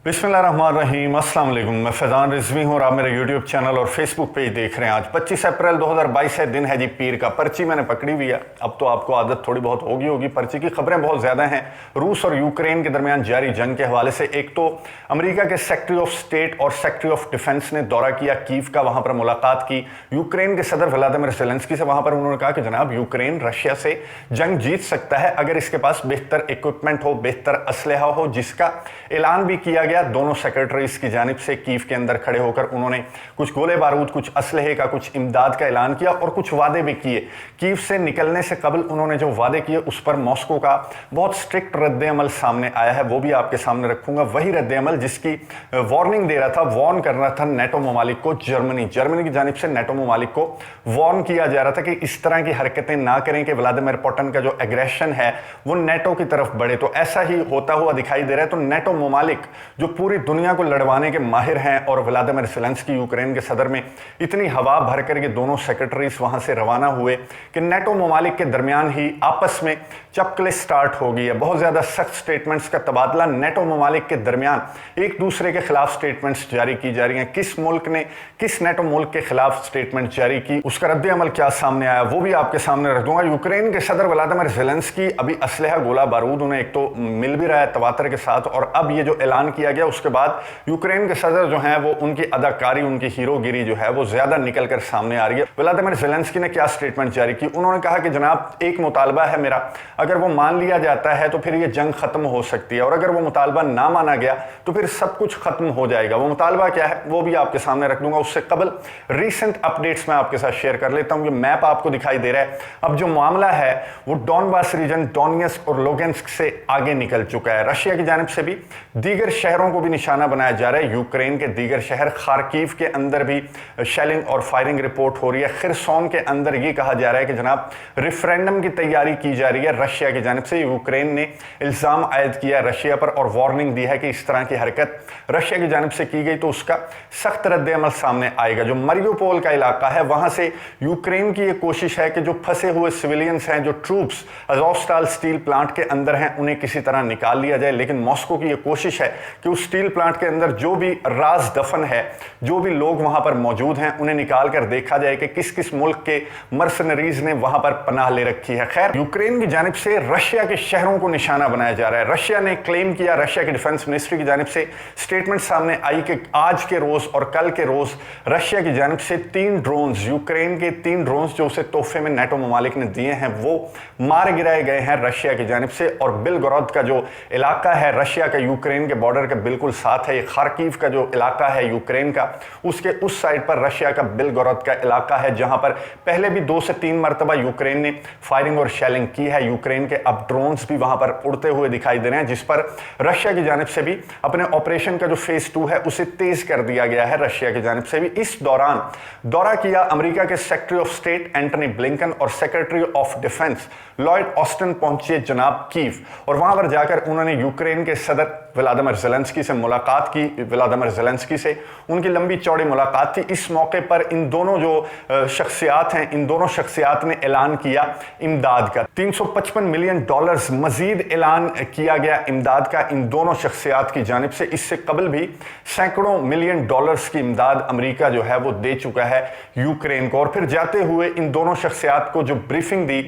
बिस्मिल्लाहिर्रहमानिर्रहीम, अस्सलाम वालेकुम। मैं फैज़ान रिजवी हूँ और आप मेरे यूट्यूब चैनल और फेसबुक पेज देख रहे हैं। आज 25 अप्रैल 2022 है, दिन है जी पीर का। पर्ची मैंने पकड़ी हुई है। अब तो आपको आदत थोड़ी बहुत होगी। पर्ची की खबरें बहुत ज़्यादा हैं रूस और यूक्रेन के दरमियान जारी जंग के हवाले से। एक तो अमेरिका के सेक्रेटरी ऑफ स्टेट और सेक्रेटरी ऑफ डिफेंस ने दौरा किया कीव का, वहाँ पर मुलाकात की यूक्रेन के सदर व्लादिमीर ज़ेलेंस्की से। वहाँ पर उन्होंने कहा कि जनाब, यूक्रेन रशिया से जंग जीत सकता है अगर इसके पास बेहतर इक्विपमेंट हो, बेहतर असलहा हो, जिसका ऐलान भी किया गया दोनों सेक्रेटरीज की जानिब से। कीव के अंदर खड़े होकर उन्होंने कुछ गोले बारूद, कुछ असलहे का, कुछ इमदाद का ऐलान किया और कुछ वादे भी किए। कीव से निकलने से कबल उन्होंने जो वादे किए उस पर मॉस्को का बहुत स्ट्रिक्ट रद्द-ए-अमल सामने आया है, वो भी आपके सामने रखूंगा। वही रद्द-ए-अमल जिसकी वार्निंग दे रहा था, वार्न कर रहा था नेटो ममालिक को। जर्मनी की जानिब से नेटो ममालिक को वार्न किया जा रहा था कि इस तरह की हरकतें ना करें कि व्लादिमीर पुतिन का जो एग्रेशन है वो नेटो की तरफ बढ़े। तो ऐसा ही होता हुआ दिखाई दे रहा है। तो नेटो ममालिक जो पूरी दुनिया को लड़वाने के माहिर हैं, और व्लादिमीर ज़ेलेंस्की यूक्रेन के सदर में इतनी हवा भर कर के दोनों सेक्रेटरीज वहां से रवाना हुए कि नेटो ममालिक के दरमियान ही आपस में चपकले स्टार्ट हो गई है। बहुत ज्यादा सख्त स्टेटमेंट्स का तबादला नेटो ममालिक के दरमियान एक दूसरे के खिलाफ स्टेटमेंट्स जारी की जा रही हैं। किस मुल्क ने किस नेटो मुल्क के खिलाफ स्टेटमेंट जारी की, उसका रद्द-ए-अमल क्या सामने आया, वो भी आपके सामने रख दूंगा। यूक्रेन के सदर व्लादिमीर ज़ेलेंस्की अभी असलहा, गोला बारूद उन्हें एक तो मिल भी रहा है तवातर के साथ, और अब ये जो ऐलान किया गया उसके बाद यूक्रेन के सदर जो हैं वो उनकी अदाकारी, उनकी हीरोगिरी जो है वो ज्यादा निकल कर सामने आ रही है। व्लादिमीर ज़ेलेंस्की ने क्या स्टेटमेंट जारी की, उन्होंने कहा कि जनाब, एक मुतालबा है मेरा, अगर वो मान लिया जाता है तो फिर ये जंग खत्म हो सकती है, और अगर वो मुतालबा ना माना गया तो फिर सब कुछ खत्म हो जाएगा। वो मुतालबा क्या है वो भी आपके सामने रख दूंगा। उससे कबल रीसेंट अपडेट्स मैं आपके साथ शेयर कर लेता हूं। ये मैप आपको दिखाई दे रहा है। अब जो मामला है वो डॉनबास रीजन, डोनेट्स्क और लुगांस्क से आगे निकल चुका है। रशिया की जानिब से भी दीगर शहरों को भी निशाना बनाया जा रहा है। यूक्रेन के दीगर शहर खार्किव के अंदर भी शेलिंग और फायरिंग रिपोर्ट हो रही है। खिरसोन के अंदर ये कहा जा रहा है कि जनाब, रेफरेंडम की तैयारी की जा रही है रशिया की जानिब से। यूक्रेन ने इल्जाम आयद किया रशिया पर और वार्निंग दी है कि इस तरह की हरकत रशिया की जानिब से की गई तो उसका सख्त रद्द-ए-अमल सामने आएगा। जो मरियोपोल का इलाका है वहां से यूक्रेन की यह कोशिश है कि जो फंसे हुए सिविलियंस हैं, जो ट्रूप्स अज़ोवस्टाल स्टील प्लांट के अंदर हैं, उन्हें किसी तरह निकाल लिया जाए। लेकिन मॉस्को की यह कोशिश है कि उस स्टील प्लांट के अंदर जो भी राज दफन है, जो भी लोग वहां पर मौजूद हैं, उन्हें निकाल कर देखा जाए कि किस किस मुल्क के मर्सनरीज ने वहां पर पनाह ले रखी है। खैर, यूक्रेन की जानिब से रशिया के शहरों को निशाना बनाया जा रहा है। रशिया ने क्लेम किया, रशिया की डिफेंस मिनिस्ट्री की जानिब से स्टेटमेंट सामने आई कि आज के रोज और कल के रोज रशिया की जानिब से 3 ड्रोन्स, यूक्रेन के 3 ड्रोन्स जो उसे तोहफे में नेटो ममालिक ने दिए हैं, वो मार गिराए गए हैं रशिया की जानिब से। और बिलगोरोद का जो इलाका है रशिया का यूक्रेन के बॉर्डर के बिल्कुल साथ है, ये खार्किव का जो इलाका है यूक्रेन का, उसके उस साइड पर रशिया का बिलगोरोद का इलाका है, जहां पर पहले भी 2 से 3 मरतबा यूक्रेन ने फायरिंग और शेलिंग की है। यूक्रेन के अब ड्रोन्स भी वहां पर उड़ते हुए दिखाई दे रहे हैं, जिस पर रशिया की जानिब से भी अपने ऑपरेशन का जो फेज 2 है उसे तेज कर दिया गया है रशिया की जानिब से भी। इस दौरान दौरा किया अमेरिका के secretary of state Antony Blinken और secretary of defence Lloyd Austin पहुंचे जनाब कीव, और वहां पर जाकर उन्होंने यूक्रेन के सदर व्लादिमीर ज़ेलेंस्की से मुलाकात की। व्लादिमीर ज़ेलेंस्की से उनकी लंबी चौड़ी मुलाकात थी। इस मौके पर इन दोनों जो शख्सियात हैं, इन दोनों शख्सियात ने ऐलान किया इमदाद का। $355 मिलियन मजीद ऐलान किया गया इमदाद का इन दोनों शख्सियात की जानिब से। इससे कबल भी सैकड़ों मिलियन डॉलर्स की इमदाद अमेरिका जो है वो दे चुका है यूक्रेन को। और फिर जाते हुए इन दोनों शख्सियात को जो ब्रीफिंग दी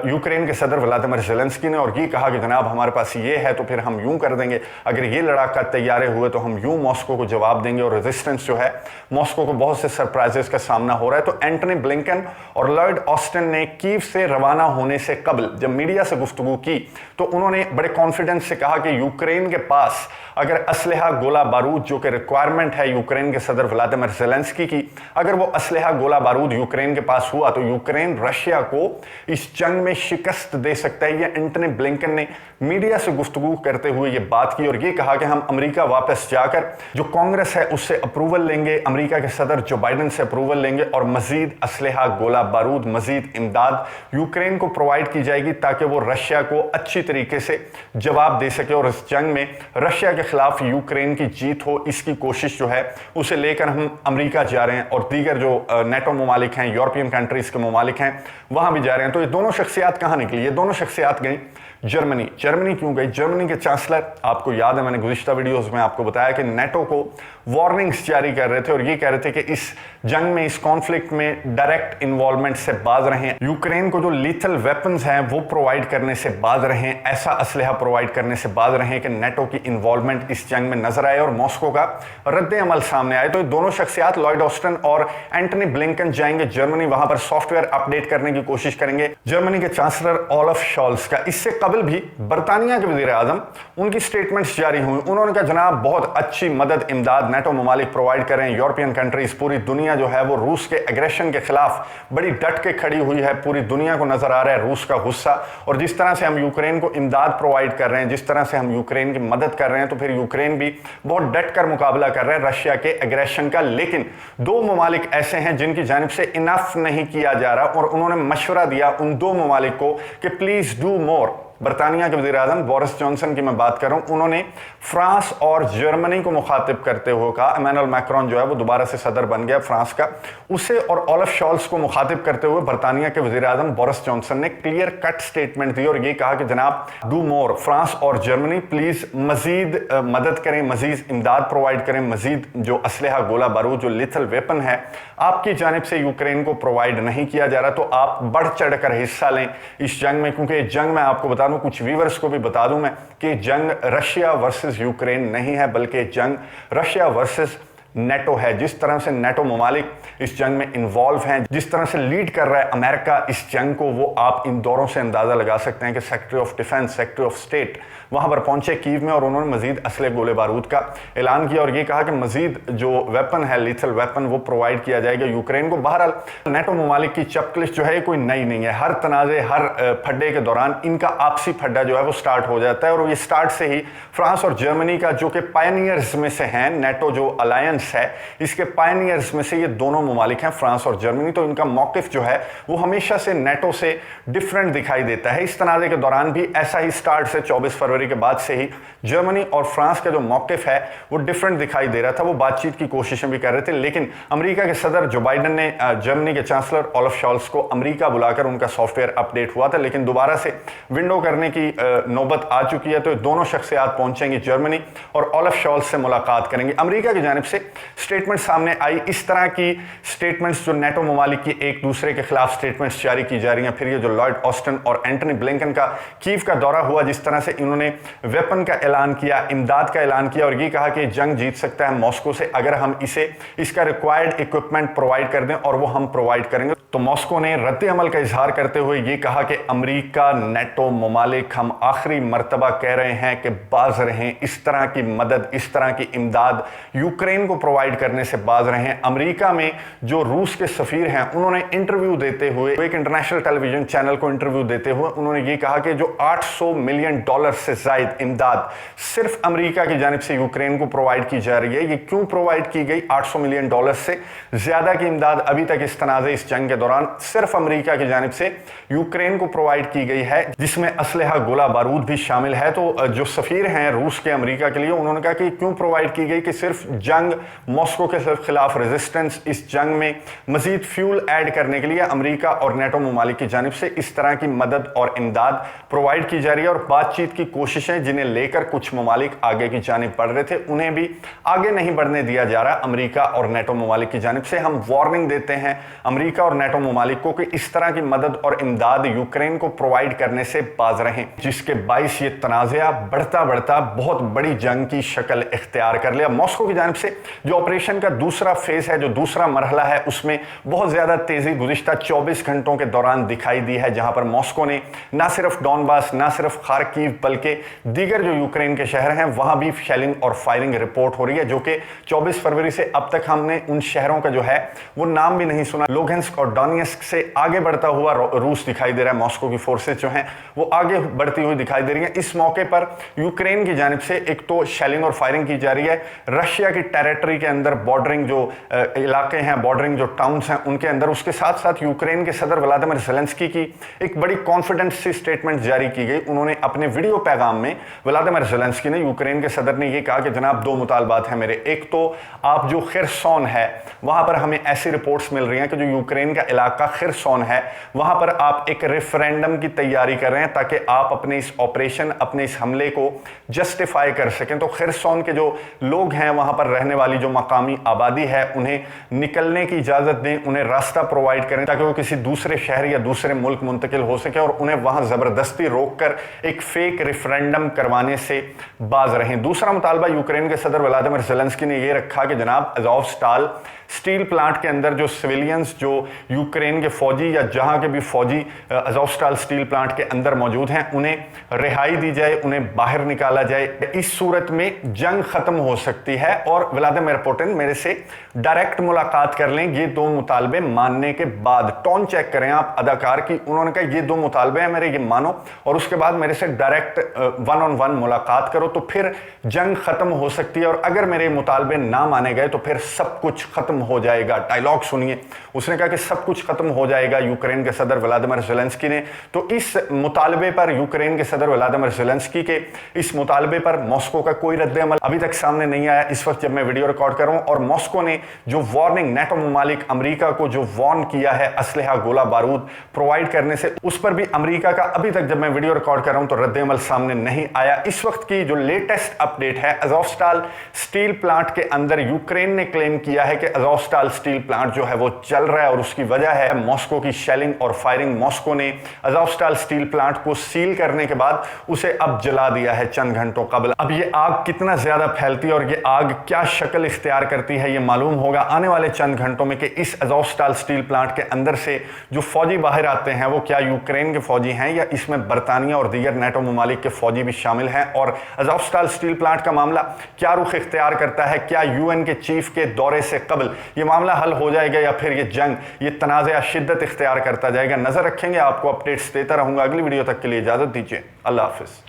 यूक्रेन के सदर व्लादिमीर ज़ेलेंस्की ने, और ये कहा कि जनाब, हमारे पास ये है तो फिर हम यूं कर देंगे, अगर ये लड़ाका तैयारे हुए तो हम यूं मॉस्को को जवाब देंगे। और रेजिस्टेंस जो है, मॉस्को को बहुत से सरप्राइजेस का सामना हो रहा है। तो एंटनी ब्लिंकन और लॉयड ऑस्टिन ने कीव से रवाना होने से कबल जब मीडिया से गुफ्तगू की तो उन्होंने बड़े कॉन्फिडेंस से कहा कि यूक्रेन के पास अगर असलहा, गोला बारूद, जो कि रिक्वायरमेंट है यूक्रेन के सदर व्लादिमीर ज़ेलेंस्की की, अगर वो असलहा, गोला बारूद यूक्रेन के पास हुआ तो यूक्रेन रशिया को इस जंग में शिकस्त दे सकता है। ये एंटनी ब्लिंकन ने मीडिया से गुफ्तगू करते हुए ये बात की और ये कहा कि हम अमेरिका वापस जाकर जो कांग्रेस है उससे अप्रूवल लेंगे, अमेरिका के सदर जो बाइडन से अप्रूवल लेंगे, और मजीद असलहा, गोला बारूद, मजीद इमदाद यूक्रेन को प्रोवाइड की जाएगी ताकि वो रशिया को अच्छी तरीके से जवाब दे सके और इस जंग में रशिया के खिलाफ यूक्रेन की जीत हो। इसकी कोशिश जो है उसे लेकर हम अमेरिका जा रहे हैं और दीगर जो नेटो ममालिक हैं, यूरोपियन कंट्रीज के ममालिक हैं, वहां भी जा रहे हैं। तो ये दोनों शख्सियात कहां निकली? ये दोनों शख्सियात गई जर्मनी। जर्मनी क्यों गई? जर्मनी के चांसलर, आपको याद है मैंने गुज़िश्ता वीडियोस में आपको बताया कि नेटो को वार्निंग्स जारी कर रहे थे और ये कह रहे थे कि इस जंग में, इस कॉन्फ्लिक्ट में डायरेक्ट इन्वॉल्वमेंट से बाज रहें, यूक्रेन को जो लीथल वेपन्स हैं वो प्रोवाइड करने से बाज रहें, ऐसा असलहा प्रोवाइड करने से बाज रहें कि नेटो की इन्वॉल्वमेंट इस जंग में नजर आए और मॉस्को का रद्द अमल सामने आए। तो दोनों शख्सियात लॉयड ऑस्टिन और एंटनी ब्लिंकन जाएंगे जर्मनी, वहां पर सॉफ्टवेयर अपडेट करने की कोशिश करेंगे। जर्मनी के चांसलर ओलाफ शॉल्स का इससे कबल भी बरतानिया के वजीर आजम, उनकी स्टेटमेंट्स जारी हुई। उन्होंने कहा जनाब बहुत अच्छी मदद इमदाद नेटो ममालिक प्रोवाइड करें, यूरोपियन कंट्रीज, पूरी दुनिया जो है वो रूस के एग्रेशन के खिलाफ बड़ी डट के खड़ी हुई है। पूरी दुनिया को नजर आ रहा है रूस का गुस्सा, और जिस तरह से हम यूक्रेन को इमदाद प्रोवाइड कर रहे हैं, जिस तरह से हम यूक्रेन की मदद कर रहे हैं, तो फिर यूक्रेन भी बहुत डट कर मुकाबला कर रहे हैं रशिया के एग्रेशन का। लेकिन दो ममालिक ऐसे हैं जिनकी जानिब से इनफ नहीं किया जा रहा, और उन्होंने मशवरा दिया उन दो ममालिक को कि प्लीज डू मोर। बरतानिया के वज़ीर आज़म बोरिस जॉनसन की मैं बात कर रहा हूं, उन्होंने फ्रांस और जर्मनी को मुखातिब करते हुए कहा, इमैनुअल मैक्रोन जो है वो दोबारा से सदर बन गया फ्रांस का, उसे और ओलाफ शॉल्स को मुखातिब करते हुए बरतानिया के वज़ीर आज़म बोरिस जॉनसन ने क्लियर कट स्टेटमेंट दी और ये कहा कि जनाब डू मोर, फ्रांस और जर्मनी प्लीज मजीद मदद करें, मजीद इमदाद प्रोवाइड करें, मजीद जो असलहा, गोला बारूद, जो लिथल वेपन है आपकी जानिब से यूक्रेन को प्रोवाइड नहीं किया जा रहा, तो आप बढ़ चढ़ कर हिस्सा लें इस जंग में। क्योंकि जंग में आपको बता दूं, कुछ व्यूअर्स को भी बता दूं मैं कि जंग रशिया वर्सेस यूक्रेन नहीं है, बल्कि जंग रशिया वर्सेस नेटो है। जिस तरह से नेटो ममालिक इस जंग में इन्वॉल्व हैं, जिस तरह से लीड कर रहा है अमेरिका इस जंग को, वो आप इन दौरों से अंदाजा लगा सकते हैं कि secretary of defence, secretary of state वहां पर पहुंचे कीव में, और उन्होंने मजीद असले, गोले बारूद का ऐलान किया और ये कहा कि मजीद जो वेपन है, लीथल वेपन, वो प्रोवाइड किया जाएगा यूक्रेन को। बहरहाल नेटो ममालिक की चपकलिश जो है कोई नई नहीं है, हर तनाज़े, हर फड्डे के दौरान इनका आपसी फड्डा जो है वो स्टार्ट हो जाता है, और ये स्टार्ट से ही फ्रांस और जर्मनी का, जो कि पायनियर्स में से हैं, नेटो जो अलायंस है इसके पायनियर्स में से ये दोनों ममालिक हैं, फ्रांस और जर्मनी, तो इनका मौकिफ जो है वो हमेशा से नेटो से डिफरेंट दिखाई देता है। इस तनाज़े के दौरान भी ऐसा ही स्टार्ट से 24 फरवरी के बाद से ही जर्मनी और फ्रांस का जो मौकिफ है वो डिफरेंट दिखाई दे रहा था। वो बातचीत की कोशिशें भी कर रहे थे, लेकिन अमेरिका के सदर जो बाइडन ने जर्मनी के चांसलर ओलाफ शॉल्स को अमेरिका बुलाकर उनका सॉफ्टवेयर अपडेट हुआ था, लेकिन दोबारा से विंडो करने की नौबत आ चुकी है। तो दोनों शख्सियात पहुंचेंगी जर्मनी और ओलाफ शॉल्स से मुलाकात करेंगे। अमेरिका की जानिब से स्टेटमेंट सामने आई, इस तरह की स्टेटमेंट्स जो नेटो ममालिक की एक दूसरे के खिलाफ स्टेटमेंट्स जारी की जा रही हैं। फिर ये जो लॉयड ऑस्टिन और एंटनी ब्लिंकन का कीव का दौरा हुआ, जिस तरह से इन्होंने वेपन का ऐलान किया, इमदाद का ऐलान किया, और ये कहा कि जंग जीत सकता है मॉस्को से अगर हम इसे इसका रिक्वायर्ड इक्विपमेंट प्रोवाइड कर दें, और वो हम प्रोवाइड करेंगे। तो मॉस्को ने रद्द अमल का इजहार करते हुए ये कहा कि अमेरिका, नेटो ममालिक, हम आखिरी मर्तबा कह रहे हैं कि बाज रहें, इस तरह की मदद, इस तरह की इमदाद यूक्रेन को प्रोवाइड करने से बाज रहे हैं। अमेरिका में जो रूस के सफीर हैं, उन्होंने इंटरव्यू देते हुए, एक इंटरनेशनल टेलीविजन चैनल को इंटरव्यू देते हुए उन्होंने ये कहा कि जो $800 मिलियन से जायद इमदाद सिर्फ अमेरिका की जानिब से यूक्रेन को प्रोवाइड की जा रही है। ये क्यों प्रोवाइड की गई? $800 मिलियन से ज्यादा की इमदाद अभी तक इस तनाज़े, इस जंग के दौरान सिर्फ अमेरिका की जानिब से यूक्रेन को प्रोवाइड की गई है, जिसमें असलहा, गोला बारूद भी शामिल है। तो जो सफीर हैं रूस के अमेरिका के लिए, उन्होंने कहा कि क्यों प्रोवाइड की गई? कि सिर्फ जंग, मॉस्को के सिर्फ खिलाफ रेजिस्टेंस, इस जंग में मजीद फ्यूल ऐड करने के लिए अमेरिका और नेटो ममालिक की जानिब से इस तरह की मदद और इमदाद प्रोवाइड की जा रही है। और बातचीत की कोशिशें जिन्हें लेकर कुछ ममालिक आगे की जानिब बढ़ रहे थे, उन्हें भी आगे नहीं बढ़ने दिया जा रहा अमेरिका और नेटो ममालिक की जानिब से। हम वार्निंग देते हैं अमेरिका और नेटो ममालिक को कि इस तरह की मदद और इमदाद यूक्रेन को प्रोवाइड करने से बाज रहें, जिसके बाइस ये तनाज़ा बढ़ता बढ़ता बहुत बड़ी जंग की शक्ल इख्तियार कर लिया। मॉस्को की जानिब से जो ऑपरेशन का दूसरा फेज है, जो दूसरा मरहला है, उसमें बहुत ज्यादा तेजी गुज़िश्ता 24 घंटों के दौरान दिखाई दी है, जहां पर मॉस्को ने ना सिर्फ डॉनबास, ना सिर्फ खार्किव, बल्कि दीगर जो यूक्रेन के शहर हैं वहां भी शेलिंग और फायरिंग रिपोर्ट हो रही है, जो कि 24 फरवरी से अब तक हमने उन शहरों का जो है वो नाम भी नहीं सुना। लुहांस्क और डोनेट्स्क से आगे बढ़ता हुआ रूस दिखाई दे रहा है। मॉस्को की फोर्सेस जो हैं वो आगे बढ़ती हुई दिखाई दे रही हैं। इस मौके पर यूक्रेन की जानिब से एक तो शेलिंग और फायरिंग की जा रही है रशिया की टेरिटरी के अंदर, बॉर्डरिंग जो इलाके हैं, बॉर्डरिंग जो टाउन्स हैं उनके अंदर। उसके साथ साथ यूक्रेन के सदर व्लादिमीर ज़ेलेंस्की की एक बड़ी कॉन्फिडेंस सी स्टेटमेंट जारी की गई। उन्होंने अपने वीडियो पैगाम में, व्लादिमीर ज़ेलेंस्की ने, यूक्रेन के सदर ने यह कहा कि जनाब दो मुतालबात हैं मेरे। एक तो आप जो खिरसोन है वहां पर हमें ऐसी रिपोर्ट्स मिल रही हैं कि जो यूक्रेन का علاقہ خرسون ہے، وہاں پر آپ ایک ریفرینڈم کی تیاری کر رہے ہیں تاکہ آپ اپنے اس آپریشن، اپنے اس حملے کو جسٹیفائی کر سکیں۔ تو خرسون کے جو لوگ ہیں، وہاں پر رہنے والی جو مقامی آبادی ہے، انہیں نکلنے کی اجازت دیں، انہیں راستہ پرووائڈ کریں تاکہ وہ کسی دوسرے شہر یا دوسرے ملک منتقل ہو سکے اور انہیں وہاں زبردستی روک کر ایک فیک ریفرینڈم کروانے سے باز رہیں۔ دوسرا مطالبہ یوکرین کے صدر ولادیمیر زیلنسکی نے یہ رکھا کہ جناب ازوفسٹال سٹیل پلانٹ کے اندر جو سویلینز، جو یوکرین کے فوجی یا جہاں کے بھی فوجی ازوفسٹال سٹیل پلانٹ کے اندر موجود ہیں، انہیں رہائی دی جائے، انہیں باہر نکالا جائے۔ اس صورت میں جنگ ختم ہو سکتی ہے اور ولادیمیر پوٹن میرے سے ڈائریکٹ ملاقات کر لیں یہ دو مطالبے ماننے کے بعد۔ ٹون چیک کریں آپ اداکار کی، انہوں نے کہا یہ دو مطالبے ہیں میرے، یہ مانو اور اس کے بعد میرے سے ڈائریکٹ ون آن ون ملاقات کرو، تو پھر جنگ ختم ہو سکتی ہے، اور اگر میرے مطالبے نہ مانے گئے تو پھر سب کچھ ختم ہو جائے گا۔ ڈائلاگ سنیے، اس نے کہا کہ سب کچھ ختم ہو جائے گا یوکرین کے صدر ولادیمیر زیلنسکی نے۔ تو اس مطالبے پر یوکرین کے صدر ولادیمیر زیلنسکی کے اس مطالبے پر ماسکو کا کوئی رد عمل ابھی تک سامنے نہیں آیا اس وقت جب میں ویڈیو ریکارڈ کر رہا ہوں، اور ماسکو نے جو وارننگ نیٹو ممالک امریکہ کو جو وارن کیا ہے اسلحہ گولہ بارود پرووائڈ کرنے سے، اس پر بھی امریکہ کا ابھی تک جب میں ویڈیو ریکارڈ کر رہا ہوں تو رد عمل سامنے نہیں آیا۔ اس وقت کی جو لیٹسٹ اپڈیٹ ہے، ازوفسٹال سٹیل پلانٹ کے اندر یوکرین نے کلیم کیا ہے کہ ازوفسٹال سٹیل پلانٹ جو ہے وہ چل رہا ہے اور اس کی وجہ ہے ماسکو کی شیلنگ اور فائرنگ۔ ماسکو نے ازوفسٹال سٹیل پلانٹ کو سیل کرنے کے بعد اسے اب جلا دیا ہے چند گھنٹوں قبل۔ اب یہ آگ کتنا زیادہ پھیلتی ہے اور یہ آگ کیا شکل اختیار کرتی ہے، یہ معلوم ہوگا آنے والے چند گھنٹوں میں کہ اس ازوفسٹال سٹیل پلانٹ کے اندر سے جو فوجی باہر آتے ہیں وہ کیا یوکرین کے فوجی ہیں یا اس میں برطانیہ اور دیگر نیٹو ممالک کے فوجی بھی شامل ہیں، اور ازوفسٹال سٹیل پلانٹ کا معاملہ کیا رخ اختیار کرتا ہے، کیا یو این کے چیف کے دورے سے قبل یہ معاملہ حل ہو جائے گا یا پھر یہ جنگ، یہ تنازع شدت اختیار کرتا جائے گا۔ نظر رکھیں گے، آپ کو اپڈیٹس دیتا رہوں گا۔ اگلی ویڈیو تک کے لیے اجازت دیجیے، اللہ حافظ۔